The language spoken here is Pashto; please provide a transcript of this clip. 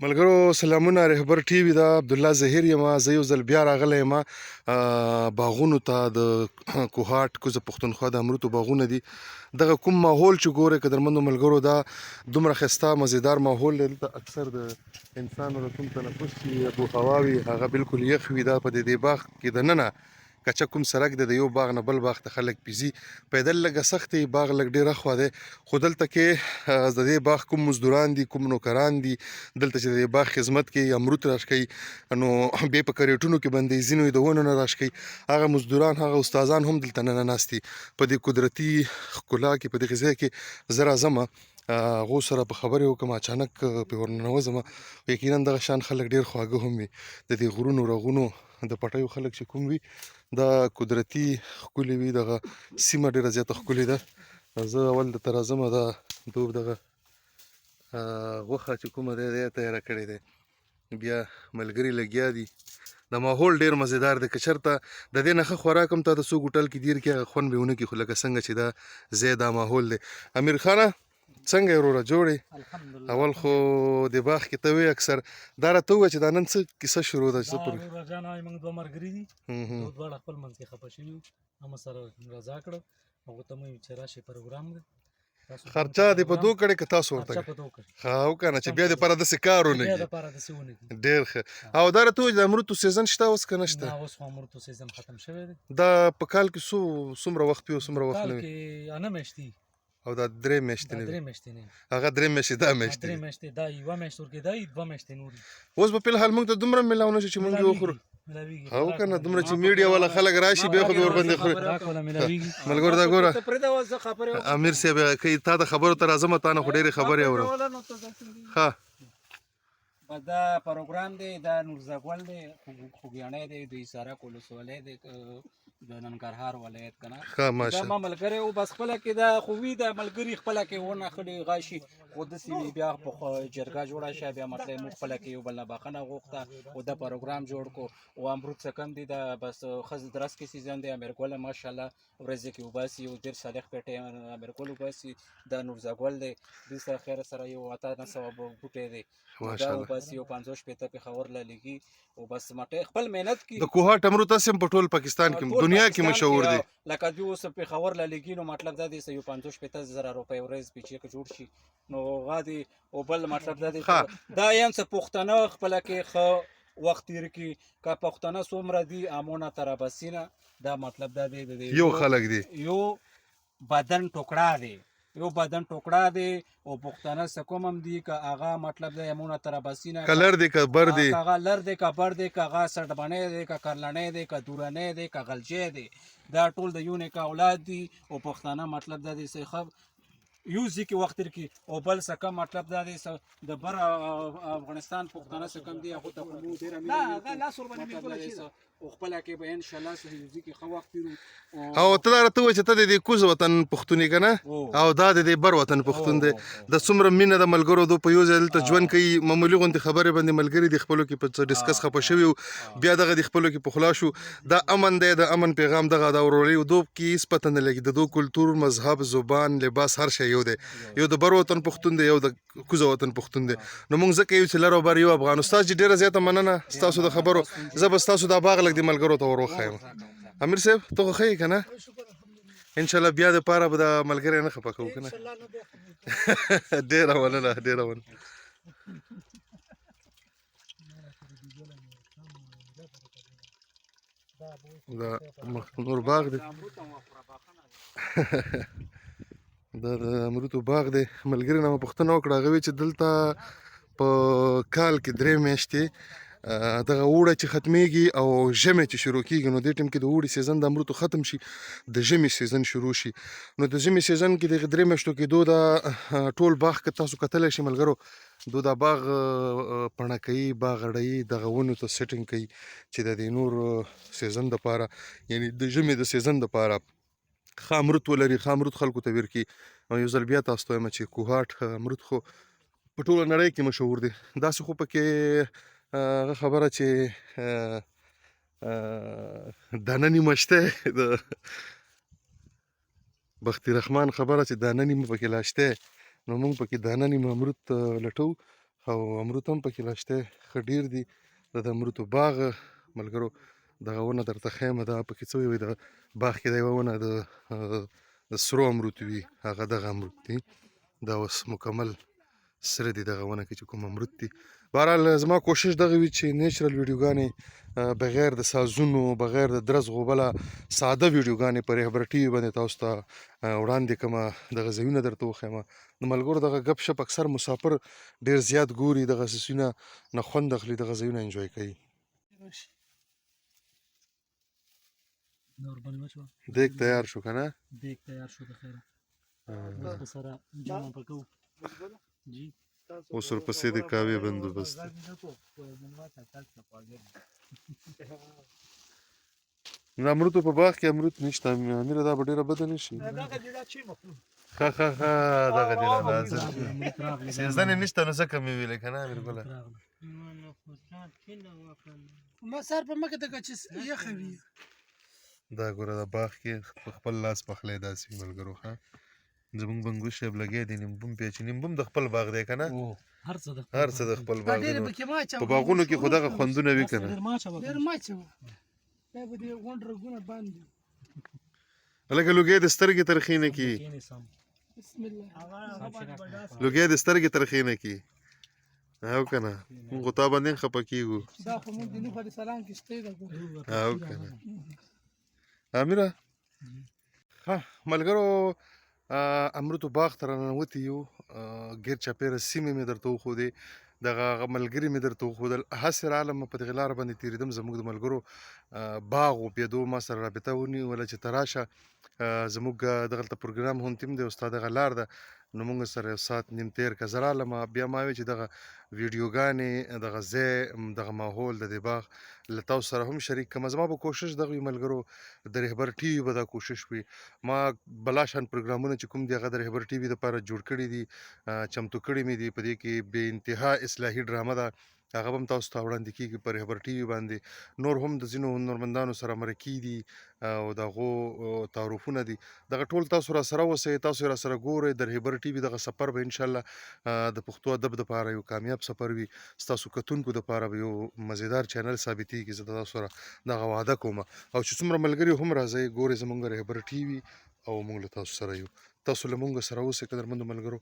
ملګرو سلامونه. رهبر ټي وي دا عبدالله ظهیر یم. زه یو ځل بیا راغلی یم باغونو ته د کوهاټ کوزه پښتونخوا د امرودو باغونه دي. دغه کوم ماحول چې ګورئ قدرمنو ملګرو دا دومره ښایسته مزیدار ماحول دی. دلته اکثر د انسان د کوم تنفس چې ابو هوا وي هغه بالکل یخ وي. دا په دې باغ کې دننه کچه کوم سرک دی د یو باغ نه بل باغ ته خلک پیځي. پیدل لږه سخت دی، باغ لږ ډېر اخوا دی، خو دلته کې د دې باغ کوم مزدوران دي، کوم نوکران دي دلته چې د دې باغ خدمت کوي، امرود راشکوي، نو بیا په کریټونو کې بندي ځینو د ونو نه راشکوي، هغه مزدوران هغه استادان هم دلته ننه ناست دي. په دې قدرتي ښکلا کې په دغه ځای کې زه راځم هغو سره په خبرې وکړم، اچانک پرې ورننوځم. یقینا دغه شان خلک ډېر خواږه هم وي. د دې غرونو رغونو د پټیو خلک چې کوم وي دا قدرتي ښکلې وي. دغه سیمه ډېره زیاته ښکلې ده. زه اول دلته راځم دا دوب دغه غوښه چې کومه دی دی تیاره کړې دی، بیا ملګري لګیا دي. د ماحول ډېر مزیدار دی. که چېرته د دې نه ښه خوراک هم تا د څوک هوټل کې دیر کې هغه خوند به یې ونه کړي، خو لکه څنګه چې دا ځای دا ماحول دی. امیر خانه څنګه یې وروره جوړ یې؟ اول خو د باغ کې ته وې اکثر دا راته ووایه چې دا نن څه کیسه شروع ده؟ دا وروره جان وایي موږ دوه ملګري دي، دواړه خپل منځ کې خفه شوي وو، هم سره رضا کړه، هغو ته مو ویل چې راشئ پروګرام دی. خرچه دې په دو کړې که تاسو ورته ښه وکنه چې بیا دې پاره داسې کار ونه کړي. ډېر ښه. او دا راته ووایه د امرودو سیزن شته اوس که نشته؟ نه اوس خو امرودو سیزن ختم شوی دی. دا په کال کې څومره وخت وي او څومره وخت نه وي؟ کال کې 9 میاشتې او دا 3 میاشتې نه وي؟ 3 میاشتې نه هغه 3 میاشتې دا میاشتې 3 میاشتې دا یوه میاشت ورکېدی، 2 میاشتې نور دي. اوس په فلحال موږ ته دومره میلاو نه شو چې موږ یې وخورو. ها وکنه دومره چې میډیا والا خلک راشي بیا خو به ورباندې خوري. ملګرو دا ګوره امیر صاحب که تا د خبرو ته راځم تا نه خو ډېرې خبرې اورم. ښه دا پروګرام دی دا نورزګل دی، خوږیاڼی دی، د حصارک ولسوالۍ دی د ننګرهار ولایت که نه. ښه ماشه دا ما ملګری و بس خپله کې دا خو وي د ملګري خپله کې ونښلي غاشي، خو داسې وي بیا په جرګه جوړه شه بیا مطلب موږ خپله کې یو بل نه بخښنه غوښته او دا پروګرام جوړ کړو. او امرود څه کم دي دا بس ښه درس کې سیزن دی. امیرګل ماشاءالله ورځې کې وباسي او ډېر صالح پیټی امیرګل وباسي. دا نورزګل دی دوی سره خیر سره یو 900 بوټی دی دا وباسي او 50 شپېته پېښور له لګي او بس مټې خپل محنت کوي. د کوهاټ امرود تاسې هم په ټول پاکستان کې دنیا کې مشهور دی. لکه دوی اوس پېښور له لګي نو مطلب دا دی یو 50 شپېته زره روپۍ ورځ پیچې که جوړ شي نو هغه دی. او بل مطلب دا دی دا یم څه پښتانه خپله کې ښه وخت تېر کړي، که پښتانه څومره دي امونه تر ابسینه دا مطلب دا دی یو خلک دی، یو بدن ټوکړه دی، یو بدن ټوکړه دی. او پښتانه څه کوم هم دي که هغه مطلب دی امونه تر ابسینه که لر دی که بر دی، که هغه لر دی که بر دی، که هغه سټبنی دی که کرلنی دی که دورنی دی که غلجی دی، دا ټول د یو نیکه اولاد دي. او پښتانه مطلب دا دی څه یو ځای کې وخت تېر کړي. او بل څه کم مطلب دا دی د بر افغانستان پښتانه څه کم دي هغو ته خو مو ډېره او خپله کې به انشاءالله څه یو ځای کې ښه وخت تېرو. او ته دا راته ووایه چې ته د دې کوز وطن پښتون یې که نه او دا د دې بر وطن پښتون دی. د څومره مینه د ملګرو دو په یو ځای دلته ژوند کوي، معمولي غوندې خبرې باندې ملګري د خپلو کې په څه ډسکس خفه شوي وو بیا دغه د خپلو کې پخلا شو. دا امن دی، د امن پیغام دغه د ورورولۍ دوب کې هېڅ پته نه لګي. د دو کلتور، مذهب، زبان، لباس هر شی یو دی. یو د بر وطن پښتون دی، یو د کوزه وطن پښتون دی. نو موږ ځکه یو چې لر او بر یو افغان. استاد جي ډېره زیاته مننه ستاسو د خبرو. زه به ستاسو دا باغ لږ د ملګرو ته ور وښیم. امیر صاحب ته خو ښه یې که نه؟ انشاءالله بیا دپاره به د ملګری نه خفه کوو که نه؟ ډېره مننه ډېره مننه. دا مخنور باغ دی دا د امرودو باغ دی. ملګري نه مې پوښتنه وکړه، هغه وایي چې دلته په کال کې 3 میاشتې دغه اوړه چې ختمیږي او ژمی چې شروع کېږي نو دې ټایم کې د اوړي سیزن د امرودو ختم شي، د ژمي سیزن شروع شي. نو د ژمي سیزن کې دغه 3 میاشتو کې دو دا ټول باغ که تاسو کتلی شئ ملګرو دو دا باغ پڼه کوي، باغ غړوي، دغه ونو ته سیټینګ کوي چې د دې نور سیزن دپاره یعنی د ژمي د سیزن دپاره ښه امرود ولري، ښه امرود خلکو ته ویر کړي. او یو ځل بیا تاسو ته وایم چې کوهاټ امرود خو په ټوله نړۍ کې مشهور دی. داسې خو پکې هغه خبره چې دانه نیمه شته، د بختي رحمان خبره چې دانه نیمه پکې لا شته، نو موږ پکې دانه نیمه امرود لټو. او امروت هم پکې لا شته ښه ډېر دي دا د امروتو باغ ملګرو دغه ونه درته ښیم دا پکې څه وي د باغ کې دا یوه ونه د سرو امروت وي هغه دغه امروت دي دا اوس مکمل سره دي دغه ونه کې چې کوم امروت دي بهرحال زما کوشش دغه وي چې نیچرل ویډیوګانې بغیر د سازونو بغیر د درز غوبله ساده ویډیوګانې په رهبر ټي وي باندې تاسو ته وړاندې کړمه دغه ځایونه درته وښیمه د ملګرو دغه ګپ شپ اکثر مسافر ډېر زیات ګوري دغه سیسونه نه خوند اخلي دغه ځایونه انجوای کوي نور بل مچو دیګ تیار شو که نه دیګ تیار شو د خیره اوس به سره جمع پکو جی اوس ورپسې د کاوې بندوبست د امرودو په باغ کې امرود نشته امیر دا به ډېره بده نه شي ښه ښه ښه دغه دی نازل سیزدن یې نشته نو ځکه مې ویلې که نه امیر ګله ما سر په مکه ته چې یخه وي دا ګوره د باغ کې په خپل لاس پخلی داسې وي ملګرو ښه زمونږ بنګوش صاحب لګی دی نیمبوم پیچي نیمبوم د خپل باغ دی که نه هر څه د خپل باغ دی ډېر نو پکې ماچ په باغونو کې خو دغه خوندونه وي که نه ډېر ماچه ډېر ماچ و دا به دې غونډ رګونه باندې هلکه لوګی د سترګې ترخې نه کي بسم الله لوګی د سترګې ترخې نه کي او که نه مونږ خو تا باندې هم خفه کېږو دا خو موږ د نوح علیه السلام کښتۍ ده ګوره او که نه امیره ښه ملګرو امرودو باغ ته راننوتي یو ګیر چاپېره سیمې مې درته وښودې دغه هغه ملګري مې درته وښودل هسې رالم په دغې لاره باندې تېرېدم زموږ د ملګرو باغ و پیدو ما سره رابطه ونیوله چې ته راشه زموږ دغلته پروګرام هونتیم دی او ستا دغه لار ده نو موږ سره یو ساعت نیم تېر که زه رالم بیا ما وی چې دغه ویډیوګانې دغه ځای دغه ماحول د دې باغ له تاسو سره هم شریک کړم زما به کوشش دغه وي ملګرو د رهبر ټي وي به دا کوشش وي ما بلاشان پروګرامونه چې کوم دي هغه د رهبر ټي وي دپاره جوړ کړي دي چمتو کړي مې دي په دې کې بې انتها اصلاحي ډرامه ده هغه به هم تاسو ته وړاندې کېږي په رهبر ټي وي باندې نور هم د ځینو هنرمندانو سره مرکې دي او د هغو تعارفونه دي دغه ټول تاسو را سره اوسئ تاسو را سره ګورئ د رهبر ټي وي دغه سفر به انشاءالله د پښتو ادب دپاره یو کامیاب سفر وي ستاسو کتونکو دپاره به یو مزیدار چینل ثابتېږي زه د تاسو سره دغه وعده کوم او چې څومره ملګري هم راځئ ګورئ زموږ رهبر ټي وي او موږ له تاسو سره یو تاسو له موږ سره اوسئ قدرمنو ملګرو